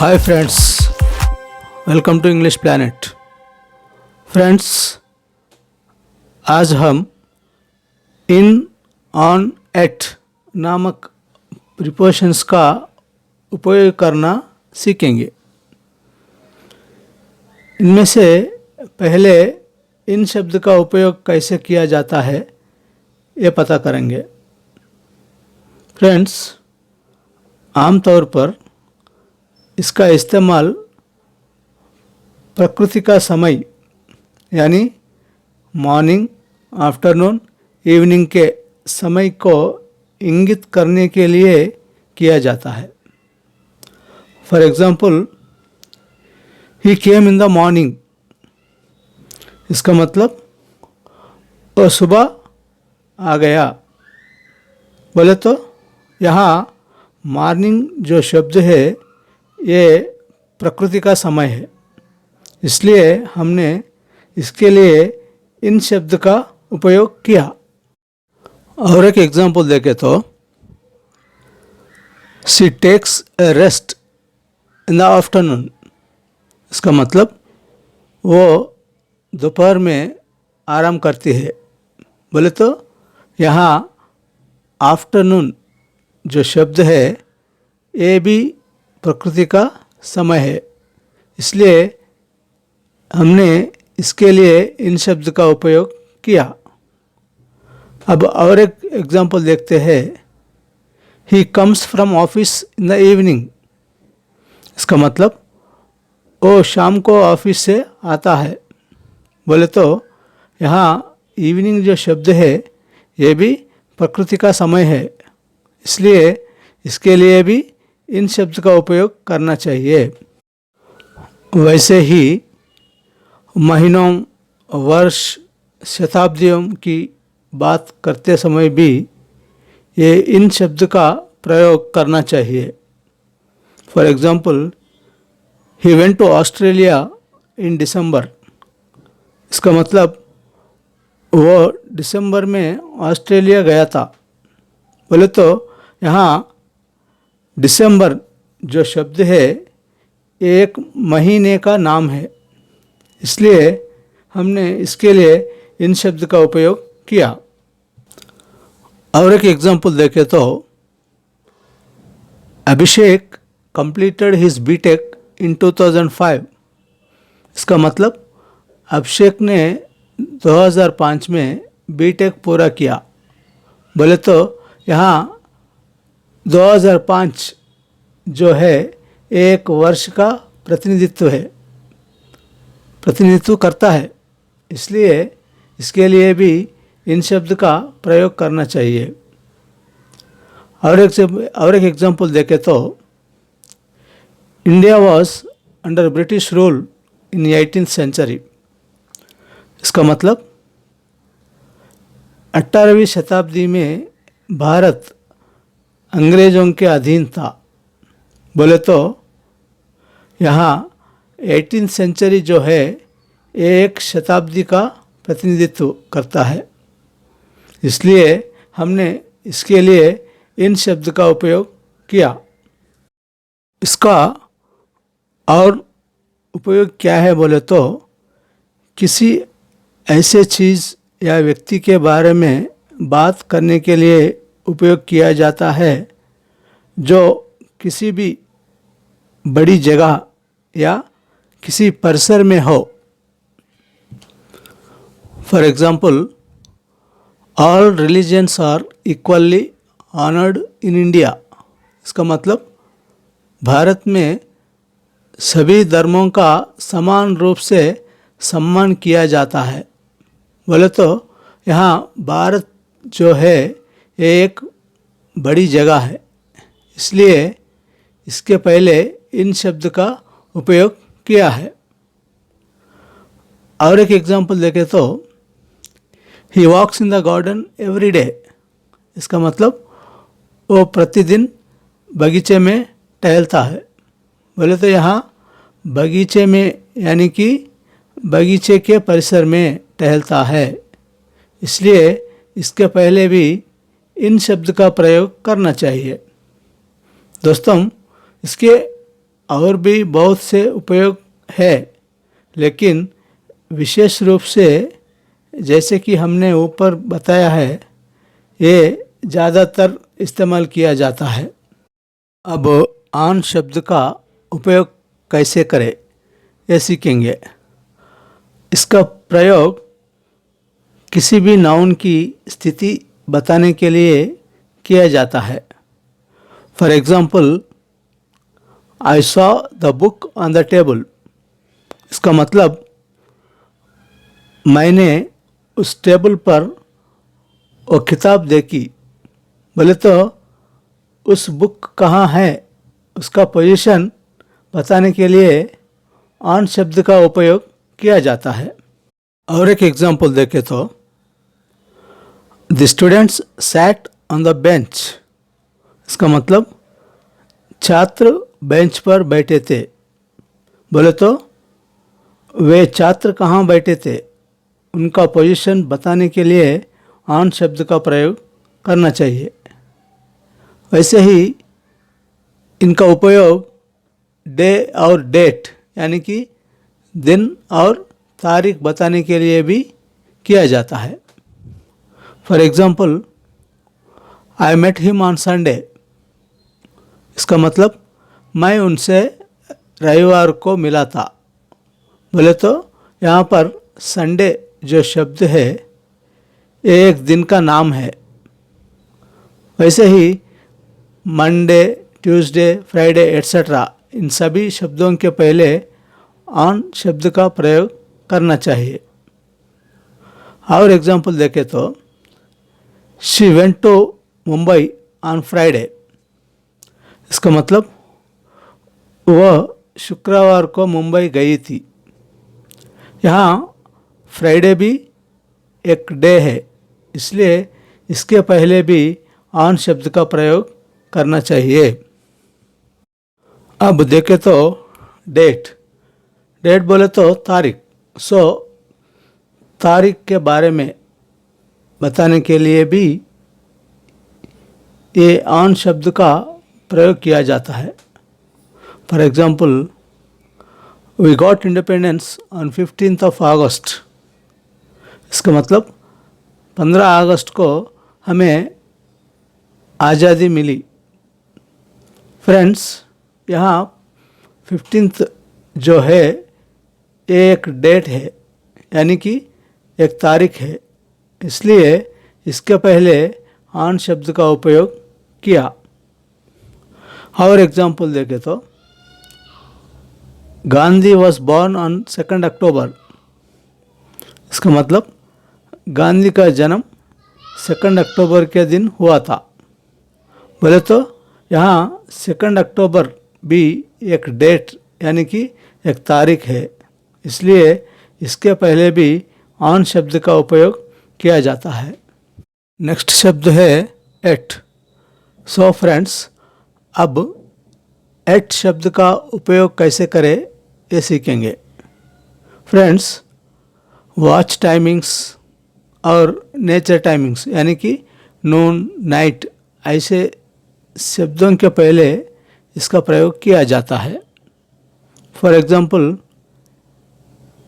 Hi friends, welcome to English planet. Friends, आज हम in, on, at नामक prepositions का उपयोग करना सीखेंगे। इनमें से पहले इन शब्द का उपयोग कैसे किया जाता है ये पता करेंगे। फ्रेंड्स, आमतौर पर इसका इस्तेमाल प्रकृति का समय यानी मॉर्निंग, आफ्टरनून, इवनिंग के समय को इंगित करने के लिए किया जाता है। For example, he came in the morning, इसका मतलब वो सुबह आ गया। बोले तो यहाँ मॉर्निंग जो शब्द है ये प्रकृति का समय है, इसलिए हमने इसके लिए इन शब्द का उपयोग किया। और एक एग्जांपल देखें तो, she takes a rest in the afternoon, इसका मतलब वो दोपहर में आराम करती है। बोले तो यहाँ आफ्टरनून जो शब्द है ये भी प्रकृति का समय है, इसलिए हमने इसके लिए इन शब्द का उपयोग किया। अब और एक एग्जांपल देखते हैं। He comes from office in the evening, इसका मतलब वो शाम को ऑफिस से आता है। बोले तो यहाँ इवनिंग जो शब्द है ये भी प्रकृति का समय है, इसलिए इसके लिए भी इन शब्द का उपयोग करना चाहिए। वैसे ही महीनों, वर्ष, शताब्दियों की बात करते समय भी ये इन शब्द का प्रयोग करना चाहिए। For example, he went to Australia in December, इसका मतलब वो दिसंबर में ऑस्ट्रेलिया गया था। बोले तो यहाँ दिसंबर जो शब्द है एक महीने का नाम है, इसलिए हमने इसके लिए इन शब्द का उपयोग किया। और एक एग्जांपल देखें तो, अभिषेक कंप्लीटेड हिज बीटेक इन 2005, इसका मतलब अभिषेक ने 2005 में बीटेक पूरा किया। बोले तो यहाँ 2005 जो है एक वर्ष का प्रतिनिधित्व करता है, इसलिए इसके लिए भी इन शब्द का प्रयोग करना चाहिए। और एक एग्जांपल देखें तो, India was under British rule in 18th century, इसका मतलब 18वीं शताब्दी में भारत अंग्रेज़ों के अधीन था। बोले तो यहाँ 18th सेंचुरी जो है एक शताब्दी का प्रतिनिधित्व करता है, इसलिए हमने इसके लिए इन शब्द का उपयोग किया। इसका और उपयोग क्या है बोले तो, किसी ऐसे चीज़ या व्यक्ति के बारे में बात करने के लिए उपयोग किया जाता है जो किसी भी बड़ी जगह या किसी परिसर में हो। For example, all religions are equally honoured in India, इसका मतलब भारत में सभी धर्मों का समान रूप से सम्मान किया जाता है। बोले तो यहाँ भारत जो है एक बड़ी जगह है, इसलिए इसके पहले इन शब्द का उपयोग किया है। और एक एग्जांपल देखें तो, he walks in the garden every day, इसका मतलब वो प्रतिदिन बगीचे में टहलता है। बोले तो यहाँ बगीचे में यानी कि बगीचे के परिसर में टहलता है, इसलिए इसके पहले भी इन शब्द का प्रयोग करना चाहिए। दोस्तों, इसके और भी बहुत से उपयोग है, लेकिन विशेष रूप से जैसे कि हमने ऊपर बताया है, ये ज़्यादातर इस्तेमाल किया जाता है। अब ऑन शब्द का उपयोग कैसे करें ये सीखेंगे। इसका प्रयोग किसी भी नाउन की स्थिति बताने के लिए किया जाता है। For example, I saw the book on the table. इसका मतलब मैंने उस टेबल पर वो किताब देखी। बोले तो उस बुक कहाँ है, उसका पोजीशन बताने के लिए ऑन शब्द का उपयोग किया जाता है। और एक एग्जाम्पल देखें तो, the students sat on the bench. इसका मतलब छात्र बेंच पर बैठे थे। बोले तो वे छात्र कहाँ बैठे थे, उनका पोजीशन बताने के लिए ऑन शब्द का प्रयोग करना चाहिए। वैसे ही इनका उपयोग डे और डेट यानी कि दिन और तारीख बताने के लिए भी किया जाता है। For example, I met him on Sunday. इसका मतलब मैं उनसे रविवार को मिला था। बोले तो यहाँ पर संडे जो शब्द है ये एक दिन का नाम है। वैसे ही मंडे, ट्यूसडे, फ्राइडे एट्सेट्रा इन सभी शब्दों के पहले ऑन शब्द का प्रयोग करना चाहिए। और एग्जाम्पल देखें तो, she went to Mumbai on Friday. इसका मतलब वह शुक्रवार को मुंबई गई थी। यहाँ फ्राइडे भी एक डे है, इसलिए इसके पहले भी ऑन शब्द का प्रयोग करना चाहिए। अब देखें तो डेट। डेट बोले तो तारीख। सो तारीख के बारे में बताने के लिए भी ये ऑन शब्द का प्रयोग किया जाता है। For example, we got independence on 15th of August। इसका मतलब 15 अगस्त को हमें आज़ादी मिली। फ्रेंड्स, यहाँ 15th जो है एक डेट है, यानी कि एक तारीख है, इसलिए इसके पहले ऑन शब्द का उपयोग किया। और एग्जाम्पल देखें तो, गांधी वॉज बॉर्न ऑन 2 अक्टूबर। इसका मतलब गांधी का जन्म 2 अक्टूबर के दिन हुआ था। बोले तो यहाँ 2 अक्टूबर भी एक डेट यानी कि एक तारीख है, इसलिए इसके पहले भी ऑन शब्द का उपयोग किया जाता है। नेक्स्ट शब्द है एट। सो फ्रेंड्स, अब एट शब्द का उपयोग कैसे करें ये सीखेंगे। फ्रेंड्स, वॉच टाइमिंग्स और नेचर टाइमिंग्स यानी कि नून, नाइट ऐसे शब्दों के पहले इसका प्रयोग किया जाता है। For example,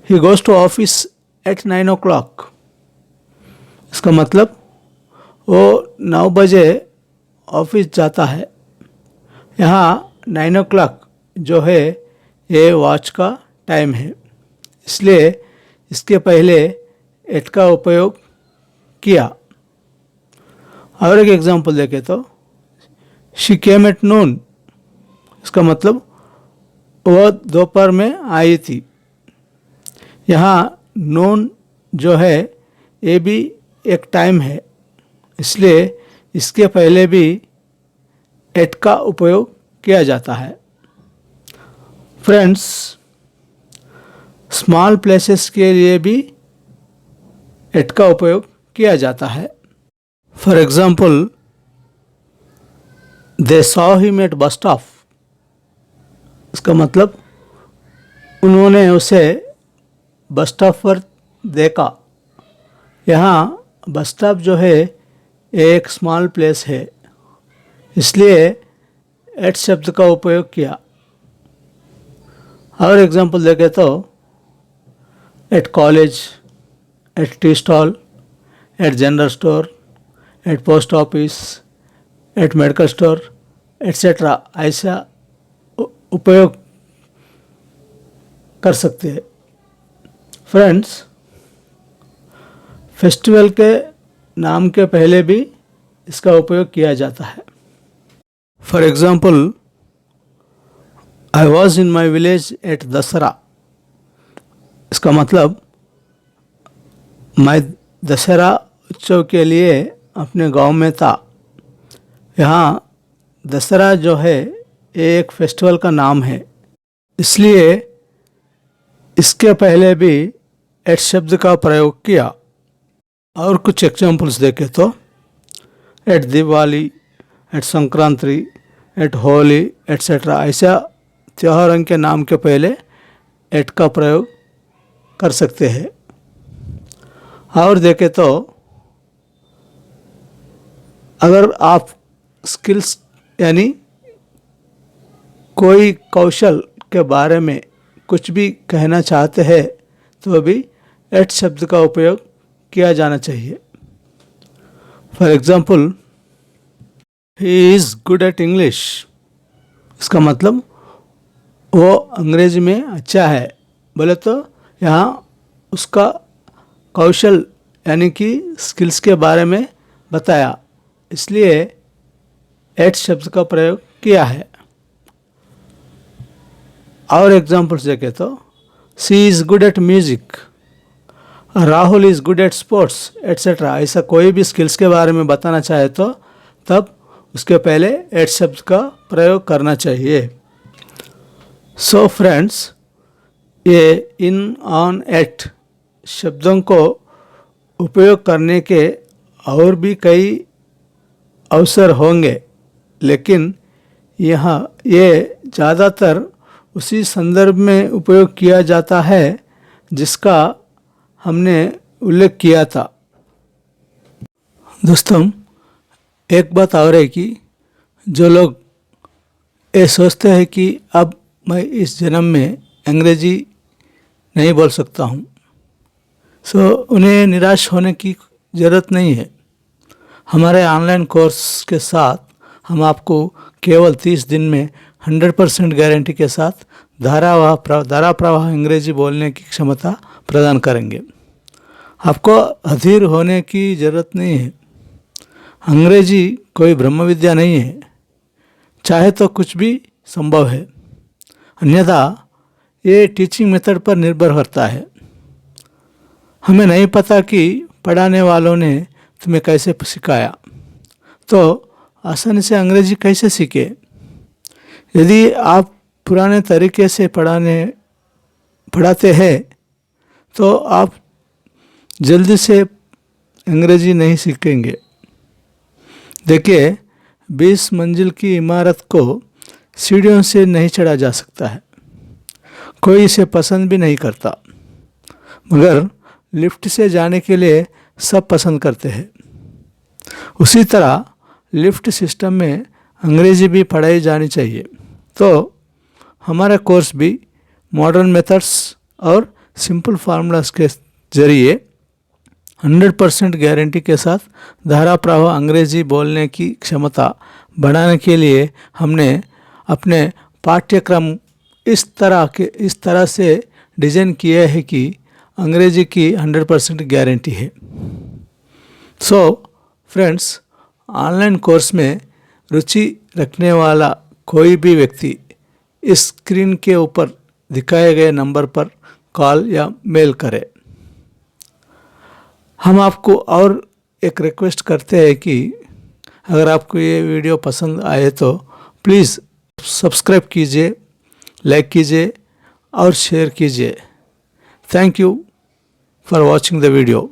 he goes to office at 9 o'clock। इसका मतलब वो 9 बजे ऑफिस जाता है। यहाँ 9 o'clock जो है ये वॉच का टाइम है, इसलिए इसके पहले एट का उपयोग किया। और एक एग्जाम्पल देखें तो, शी केम एट नून। इसका मतलब वह दोपहर में आई थी। यहाँ नून जो है ये भी एक टाइम है, इसलिए इसके पहले भी एट का उपयोग किया जाता है। फ्रेंड्स, स्मॉल प्लेसेस के लिए भी एट का उपयोग किया जाता है। For example, they saw him at bus stop. इसका मतलब उन्होंने उसे बस स्टॉप पर देखा। यहाँ बस स्टॉप जो है एक स्मॉल प्लेस है, इसलिए एट शब्द का उपयोग किया। और एग्जांपल देखें तो at college, at tea stall, at general store, at post office, at medical store etcetera ऐसा उपयोग कर सकते हैं। फ्रेंड्स, फेस्टिवल के नाम के पहले भी इसका उपयोग किया जाता है। For example, I was in my village at Dussehra. इसका मतलब मैं दशहरा उत्सव के लिए अपने गांव में था। यहाँ दशहरा जो है ये एक फेस्टिवल का नाम है, इसलिए इसके पहले भी एट शब्द का प्रयोग किया। और कुछ एग्जाम्पल्स देखें तो at Diwali, at Sankranti, at Holi etcetera ऐसा त्योहारों के नाम के पहले एट का प्रयोग कर सकते हैं। और देखें तो अगर आप स्किल्स यानी कोई कौशल के बारे में कुछ भी कहना चाहते हैं तो भी एट शब्द का उपयोग किया जाना चाहिए। For example, he is good eight English. इसका मतलब वो अंग्रेजी में अच्छा है। बोले तो यहाँ उसका कौशल यानी कि स्किल्स के बारे में बताया, इसलिए एट शब्द का प्रयोग किया है। और एग्जाम्पल्स देखें तो she is good at music, Rahul is good at sports etcetera ऐसा कोई भी स्किल्स के बारे में बताना चाहे तो तब उसके पहले एट शब्द का प्रयोग करना चाहिए। सो फ्रेंड्स, ये इन, ऑन, एट शब्दों को उपयोग करने के और भी कई अवसर होंगे, लेकिन यहाँ ये ज़्यादातर उसी संदर्भ में उपयोग किया जाता है जिसका हमने उल्लेख किया था। दोस्तों, एक बात और है कि जो लोग ये सोचते हैं कि अब मैं इस जन्म में अंग्रेजी नहीं बोल सकता हूँ, सो उन्हें निराश होने की ज़रूरत नहीं है। हमारे ऑनलाइन कोर्स के साथ हम आपको केवल 30 दिन में 100% गारंटी के साथ धारा प्रवाह अंग्रेजी बोलने की क्षमता प्रदान करेंगे। आपको अधीर होने की ज़रूरत नहीं है। अंग्रेजी कोई ब्रह्म विद्या नहीं है, चाहे तो कुछ भी संभव है। अन्यथा ये टीचिंग मेथड पर निर्भर करता है। हमें नहीं पता कि पढ़ाने वालों ने तुम्हें कैसे सिखाया, तो आसानी से अंग्रेजी कैसे सीखे। यदि आप पुराने तरीके से पढ़ाते हैं तो आप जल्दी से अंग्रेजी नहीं सीखेंगे। देखिए, 20 मंजिल की इमारत को सीढ़ियों से नहीं चढ़ा जा सकता है। कोई इसे पसंद भी नहीं करता, मगर लिफ्ट से जाने के लिए सब पसंद करते हैं। उसी तरह लिफ्ट सिस्टम में अंग्रेजी भी पढ़ाई जानी चाहिए। तो हमारा कोर्स भी मॉडर्न मेथड्स और सिंपल फार्मूलास के जरिए 100% गारंटी के साथ धारा प्रवाह अंग्रेजी बोलने की क्षमता बढ़ाने के लिए हमने अपने पाठ्यक्रम इस तरह से डिज़ाइन किए हैं कि अंग्रेजी की 100% गारंटी है। सो फ्रेंड्स, ऑनलाइन कोर्स में रुचि रखने वाला कोई भी व्यक्ति इस स्क्रीन के ऊपर दिखाए गए नंबर पर कॉल या मेल करे। हम आपको और एक रिक्वेस्ट करते हैं कि अगर आपको ये वीडियो पसंद आए तो प्लीज़ सब्सक्राइब कीजिए, लाइक कीजिए और शेयर कीजिए। Thank you for watching the video.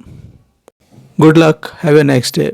Good luck, have a nice day.